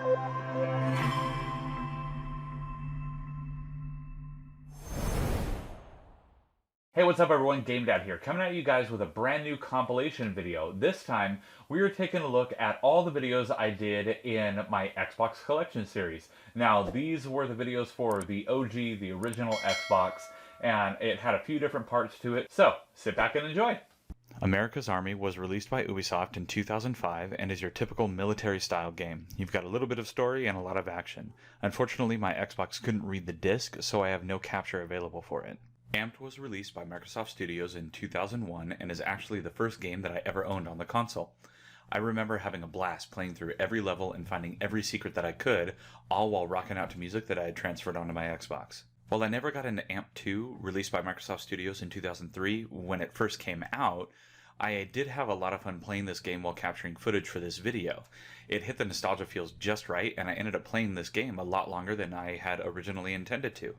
Hey, what's up everyone? GameDad here, coming at you guys with a brand new compilation video. This time, we are taking a look at all the videos I did in my Xbox Collection series. Now, these were the videos for the OG, the original Xbox, and it had a few different parts to it, so sit back and enjoy. America's Army was released by Ubisoft in 2005 and is your typical military-style game. You've got a little bit of story and a lot of action. Unfortunately, my Xbox couldn't read the disc, so I have no capture available for it. Amped was released by Microsoft Studios in 2001 and is actually the first game that I ever owned on the console. I remember having a blast playing through every level and finding every secret that I could, all while rocking out to music that I had transferred onto my Xbox. While I never got into Amped 2, released by Microsoft Studios in 2003 when it first came out, I did have a lot of fun playing this game while capturing footage for this video. It hit the nostalgia feels just right, and I ended up playing this game a lot longer than I had originally intended to.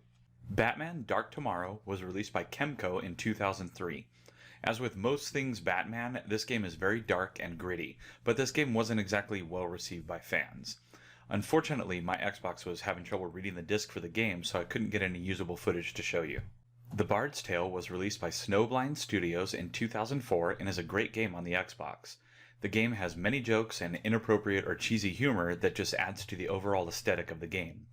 Batman Dark Tomorrow was released by Kemco in 2003. As with most things Batman, this game is very dark and gritty, but this game wasn't exactly well received by fans. Unfortunately, my Xbox was having trouble reading the disc for the game, so I couldn't get any usable footage to show you. The Bard's Tale was released by Snowblind Studios in 2004 and is a great game on the Xbox. The game has many jokes and inappropriate or cheesy humor that just adds to the overall aesthetic of the game.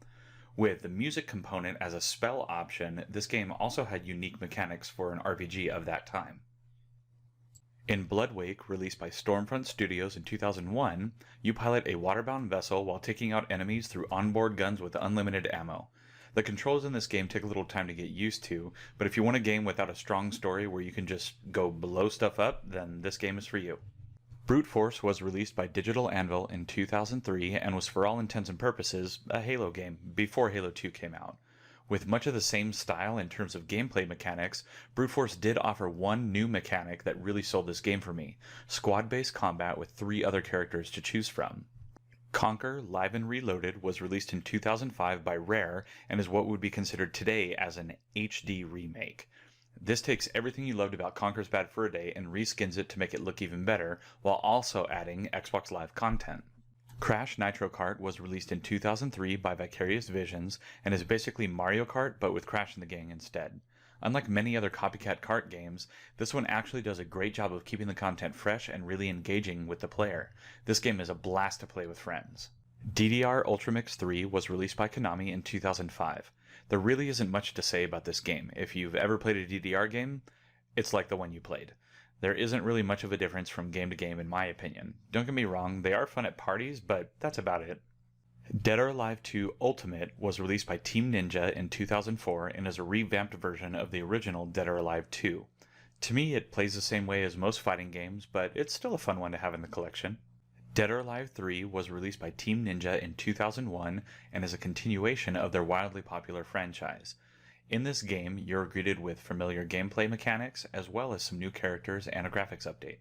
With the music component as a spell option, this game also had unique mechanics for an RPG of that time. In Bloodwake, released by Stormfront Studios in 2001, you pilot a waterbound vessel while taking out enemies through onboard guns with unlimited ammo. The controls in this game take a little time to get used to, but if you want a game without a strong story where you can just go blow stuff up, then this game is for you. Brute Force was released by Digital Anvil in 2003 and was for all intents and purposes a Halo game before Halo 2 came out. With much of the same style in terms of gameplay mechanics, Brute Force did offer one new mechanic that really sold this game for me: squad-based combat with 3 other characters to choose from. Conker Live and Reloaded was released in 2005 by Rare and is what would be considered today as an HD remake. This takes everything you loved about Conker's Bad Fur Day and reskins it to make it look even better, while also adding Xbox Live content. Crash Nitro Kart was released in 2003 by Vicarious Visions and is basically Mario Kart but with Crash and the gang instead. Unlike many other copycat kart games, this one actually does a great job of keeping the content fresh and really engaging with the player. This game is a blast to play with friends. DDR Ultramix 3 was released by Konami in 2005. There really isn't much to say about this game. If you've ever played a DDR game, it's like the one you played. There isn't really much of a difference from game to game in my opinion. Don't get me wrong, they are fun at parties, but that's about it. Dead or Alive 2 Ultimate was released by Team Ninja in 2004 and is a revamped version of the original Dead or Alive 2. To me, it plays the same way as most fighting games, but it's still a fun one to have in the collection. Dead or Alive 3 was released by Team Ninja in 2001 and is a continuation of their wildly popular franchise. In this game, you're greeted with familiar gameplay mechanics as well as some new characters and a graphics update.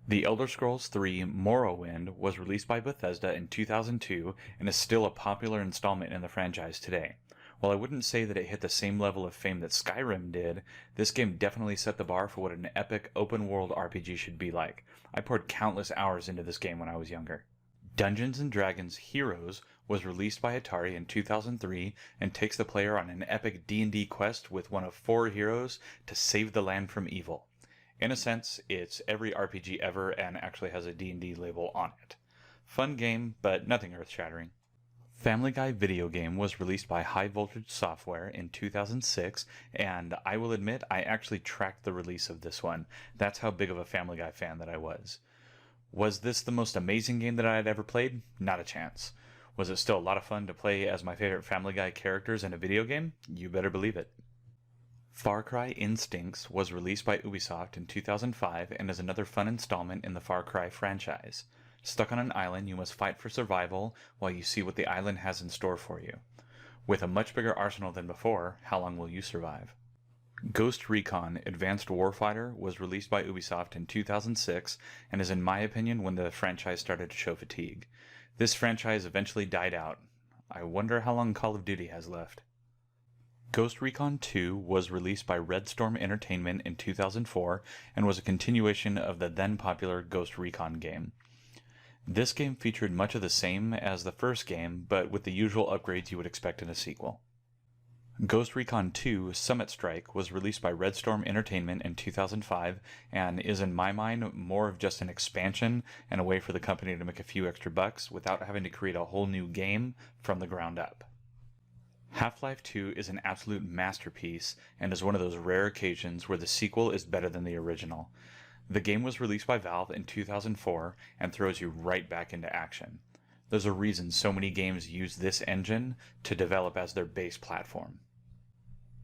The Elder Scrolls 3 Morrowind was released by Bethesda in 2002 and is still a popular installment in the franchise today. While I wouldn't say that it hit the same level of fame that Skyrim did, this game definitely set the bar for what an epic open-world RPG should be like. I poured countless hours into this game when I was younger. Dungeons & Dragons Heroes was released by Atari in 2003 and takes the player on an epic D&D quest with one of 4 heroes to save the land from evil. In a sense, it's every RPG ever and actually has a D&D label on it. Fun game, but nothing earth-shattering. Family Guy video game was released by High Voltage Software in 2006, and I will admit I actually tracked the release of this one. That's how big of a Family Guy fan that I was. Was this the most amazing game that I had ever played? Not a chance. Was it still a lot of fun to play as my favorite Family Guy characters in a video game? You better believe it. Far Cry Instincts was released by Ubisoft in 2005 and is another fun installment in the Far Cry franchise. Stuck on an island, you must fight for survival while you see what the island has in store for you. With a much bigger arsenal than before, how long will you survive? Ghost Recon Advanced Warfighter was released by Ubisoft in 2006 and is in my opinion when the franchise started to show fatigue. This franchise eventually died out. I wonder how long Call of Duty has left. Ghost Recon 2 was released by Red Storm Entertainment in 2004 and was a continuation of the then popular Ghost Recon game. This game featured much of the same as the first game, but with the usual upgrades you would expect in a sequel. Ghost Recon 2 Summit Strike was released by Red Storm Entertainment in 2005 and is in my mind more of just an expansion and a way for the company to make a few extra bucks without having to create a whole new game from the ground up. Half-Life 2 is an absolute masterpiece and is one of those rare occasions where the sequel is better than the original. The game was released by Valve in 2004 and throws you right back into action. There's a reason so many games use this engine to develop as their base platform.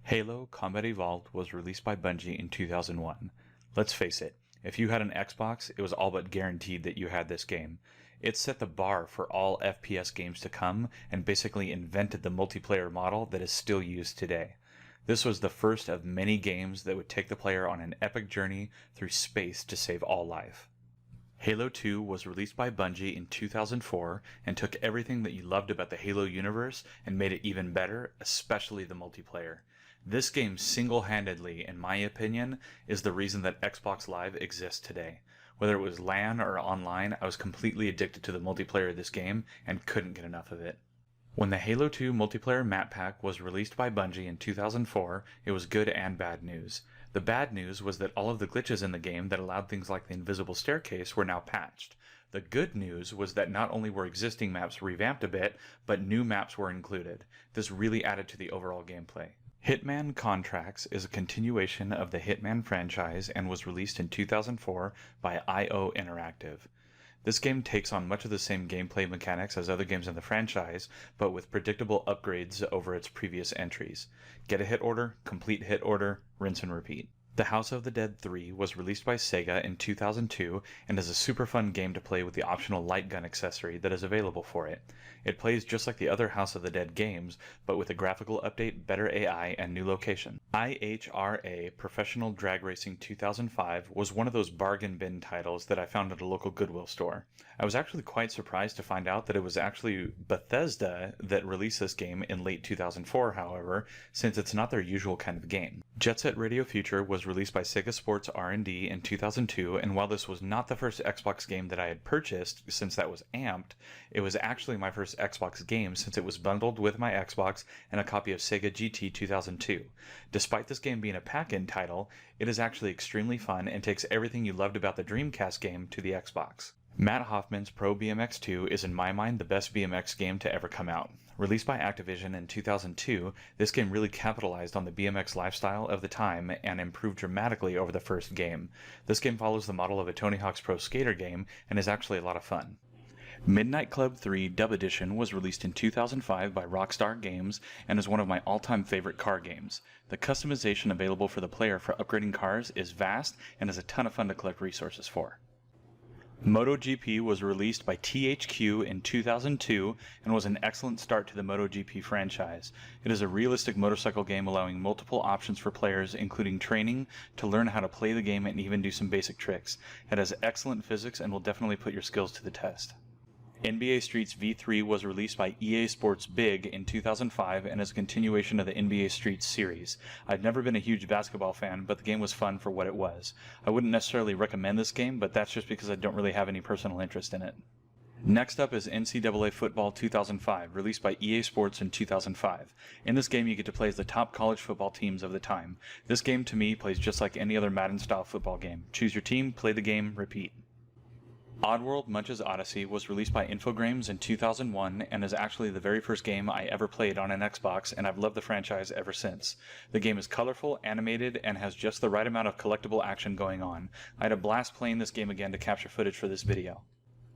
Halo Combat Evolved was released by Bungie in 2001. Let's face it, if you had an Xbox, it was all but guaranteed that you had this game. It set the bar for all FPS games to come and basically invented the multiplayer model that is still used today. This was the first of many games that would take the player on an epic journey through space to save all life. Halo 2 was released by Bungie in 2004 and took everything that you loved about the Halo universe and made it even better, especially the multiplayer. This game single-handedly, in my opinion, is the reason that Xbox Live exists today. Whether it was LAN or online, I was completely addicted to the multiplayer of this game and couldn't get enough of it. When the Halo 2 multiplayer map pack was released by Bungie in 2004, it was good and bad news. The bad news was that all of the glitches in the game that allowed things like the invisible staircase were now patched. The good news was that not only were existing maps revamped a bit, but new maps were included. This really added to the overall gameplay. Hitman Contracts is a continuation of the Hitman franchise and was released in 2004 by IO Interactive. This game takes on much of the same gameplay mechanics as other games in the franchise, but with predictable upgrades over its previous entries. Get a hit order, complete hit order, rinse and repeat. The House of the Dead 3 was released by Sega in 2002 and is a super fun game to play with the optional light gun accessory that is available for it. It plays just like the other House of the Dead games, but with a graphical update, better AI, and new location. IHRA Professional Drag Racing 2005 was one of those bargain bin titles that I found at a local Goodwill store. I was actually quite surprised to find out that it was actually Bethesda that released this game in late 2004, however, since it's not their usual kind of game. Jet Set Radio Future was released by Sega Sports R&D in 2002, and while this was not the first Xbox game that I had purchased, since that was Amped, it was actually my first Xbox game since it was bundled with my Xbox and a copy of Sega GT 2002. Despite this game being a pack-in title, it is actually extremely fun and takes everything you loved about the Dreamcast game to the Xbox. Matt Hoffman's Pro BMX 2 is in my mind the best BMX game to ever come out. Released by Activision in 2002, this game really capitalized on the BMX lifestyle of the time and improved dramatically over the first game. This game follows the model of a Tony Hawk's Pro Skater game and is actually a lot of fun. Midnight Club 3 Dub Edition was released in 2005 by Rockstar Games and is one of my all-time favorite car games. The customization available for the player for upgrading cars is vast and is a ton of fun to collect resources for. MotoGP was released by THQ in 2002 and was an excellent start to the MotoGP franchise. It is a realistic motorcycle game allowing multiple options for players, including training to learn how to play the game and even do some basic tricks. It has excellent physics and will definitely put your skills to the test. NBA Streets V3 was released by EA Sports Big in 2005 and is a continuation of the NBA Streets series. I'd never been a huge basketball fan, but the game was fun for what it was. I wouldn't necessarily recommend this game, but that's just because I don't really have any personal interest in it. Next up is NCAA Football 2005, released by EA Sports in 2005. In this game you get to play as the top college football teams of the time. This game to me plays just like any other Madden-style football game. Choose your team, play the game, repeat. Oddworld Munch's Oddysee was released by Infogrames in 2001 and is actually the very first game I ever played on an Xbox, and I've loved the franchise ever since. The game is colorful, animated, and has just the right amount of collectible action going on. I had a blast playing this game again to capture footage for this video.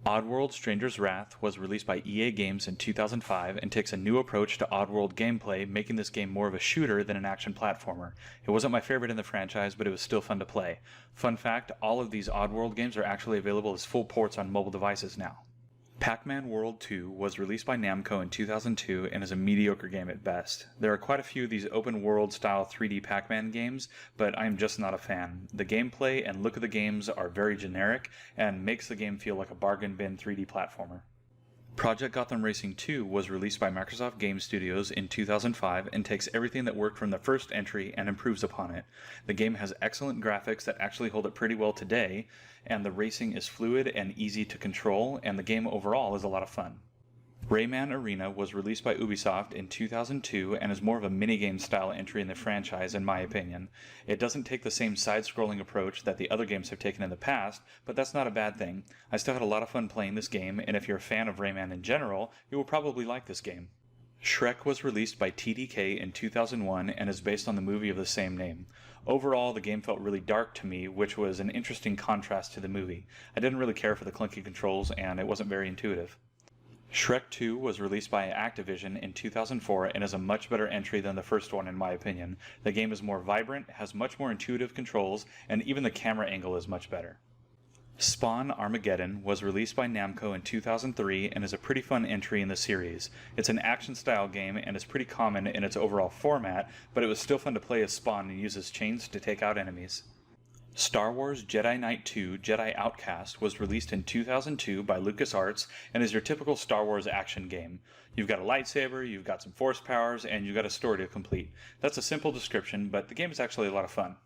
Oddworld Stranger's Wrath was released by EA Games in 2005 and takes a new approach to Oddworld gameplay, making this game more of a shooter than an action platformer. It wasn't my favorite in the franchise, but it was still fun to play. Fun fact, all of these Oddworld games are actually available as full ports on mobile devices now. Pac-Man World 2 was released by Namco in 2002 and is a mediocre game at best. There are quite a few of these open world style 3D Pac-Man games, but I am just not a fan. The gameplay and look of the games are very generic and makes the game feel like a bargain bin 3D platformer. Project Gotham Racing 2 was released by Microsoft Game Studios in 2005 and takes everything that worked from the first entry and improves upon it. The game has excellent graphics that actually hold up pretty well today, and the racing is fluid and easy to control, and the game overall is a lot of fun. Rayman Arena was released by Ubisoft in 2002 and is more of a minigame style entry in the franchise in my opinion. It doesn't take the same side-scrolling approach that the other games have taken in the past, but that's not a bad thing. I still had a lot of fun playing this game, and if you're a fan of Rayman in general, you will probably like this game. Shrek was released by TDK in 2001 and is based on the movie of the same name. Overall, the game felt really dark to me, which was an interesting contrast to the movie. I didn't really care for the clunky controls, and it wasn't very intuitive. Shrek 2 was released by Activision in 2004 and is a much better entry than the first one in my opinion. The game is more vibrant, has much more intuitive controls, and even the camera angle is much better. Spawn Armageddon was released by Namco in 2003 and is a pretty fun entry in the series. It's an action-style game and is pretty common in its overall format, but it was still fun to play as Spawn and use his chains to take out enemies. Star Wars Jedi Knight 2 Jedi Outcast was released in 2002 by LucasArts and is your typical Star Wars action game. You've got a lightsaber, you've got some force powers, and you've got a story to complete. That's a simple description, but the game is actually a lot of fun.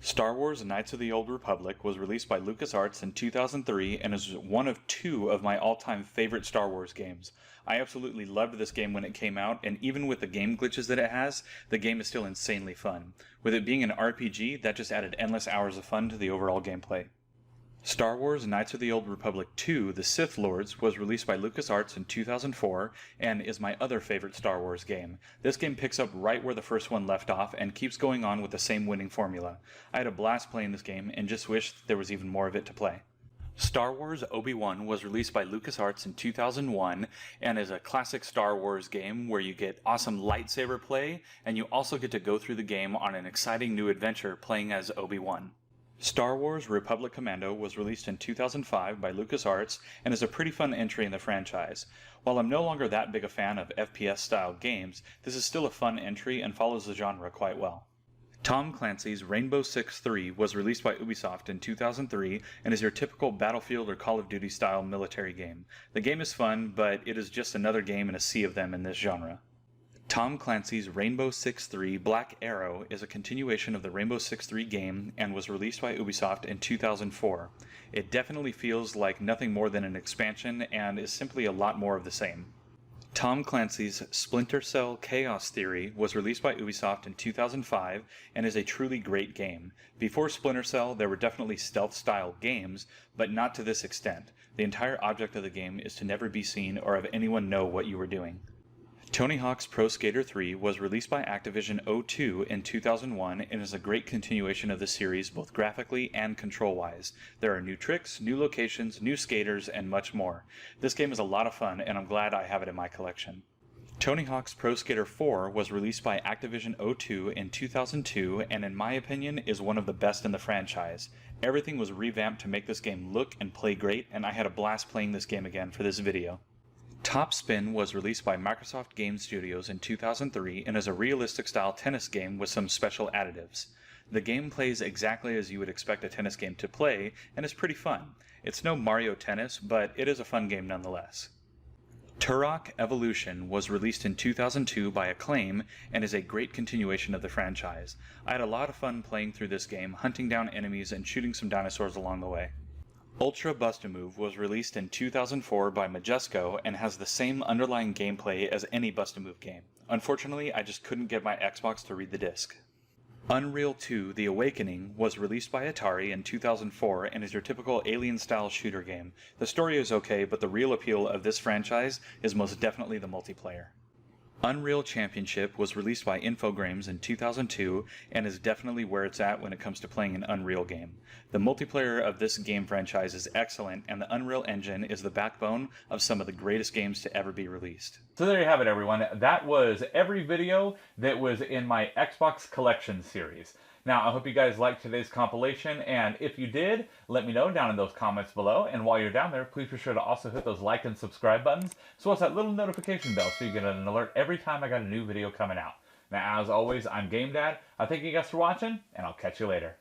Star Wars Knights of the Old Republic was released by LucasArts in 2003 and is one of two of my all-time favorite Star Wars games. I absolutely loved this game when it came out, and even with the game glitches that it has, the game is still insanely fun. With it being an RPG, that just added endless hours of fun to the overall gameplay. Star Wars Knights of the Old Republic 2 The Sith Lords was released by LucasArts in 2004 and is my other favorite Star Wars game. This game picks up right where the first one left off and keeps going on with the same winning formula. I had a blast playing this game and just wish there was even more of it to play. Star Wars Obi-Wan was released by LucasArts in 2001 and is a classic Star Wars game where you get awesome lightsaber play and you also get to go through the game on an exciting new adventure playing as Obi-Wan. Star Wars Republic Commando was released in 2005 by LucasArts and is a pretty fun entry in the franchise. While I'm no longer that big a fan of FPS-style games, this is still a fun entry and follows the genre quite well. Tom Clancy's Rainbow Six 3 was released by Ubisoft in 2003 and is your typical Battlefield or Call of Duty style military game. The game is fun, but it is just another game in a sea of them in this genre. Tom Clancy's Rainbow Six 3 Black Arrow is a continuation of the Rainbow Six 3 game and was released by Ubisoft in 2004. It definitely feels like nothing more than an expansion and is simply a lot more of the same. Tom Clancy's Splinter Cell Chaos Theory was released by Ubisoft in 2005 and is a truly great game. Before Splinter Cell, there were definitely stealth-style games, but not to this extent. The entire object of the game is to never be seen or have anyone know what you were doing. Tony Hawk's Pro Skater 3 was released by Activision 02 in 2001 and is a great continuation of the series both graphically and control-wise. There are new tricks, new locations, new skaters, and much more. This game is a lot of fun and I'm glad I have it in my collection. Tony Hawk's Pro Skater 4 was released by Activision 02 in 2002 and in my opinion is one of the best in the franchise. Everything was revamped to make this game look and play great and I had a blast playing this game again for this video. Top Spin was released by Microsoft Game Studios in 2003 and is a realistic-style tennis game with some special additives. The game plays exactly as you would expect a tennis game to play and is pretty fun. It's no Mario Tennis, but it is a fun game nonetheless. Turok Evolution was released in 2002 by Acclaim and is a great continuation of the franchise. I had a lot of fun playing through this game, hunting down enemies and shooting some dinosaurs along the way. Ultra Bust-A-Move was released in 2004 by Majesco and has the same underlying gameplay as any Bust-A-Move game. Unfortunately, I just couldn't get my Xbox to read the disc. Unreal 2 The Awakening was released by Atari in 2004 and is your typical alien-style shooter game. The story is okay, but the real appeal of this franchise is most definitely the multiplayer. Unreal Championship was released by Infogrames in 2002 and is definitely where it's at when it comes to playing an Unreal game. The multiplayer of this game franchise is excellent and the Unreal Engine is the backbone of some of the greatest games to ever be released. So there you have it, everyone. That was every video that was in my Xbox Collection series. Now, I hope you guys liked today's compilation, and if you did, let me know down in those comments below. And while you're down there, please be sure to also hit those like and subscribe buttons, as well as that little notification bell so you get an alert every time I got a new video coming out. Now, as always, I'm GameDad. I thank you guys for watching, and I'll catch you later.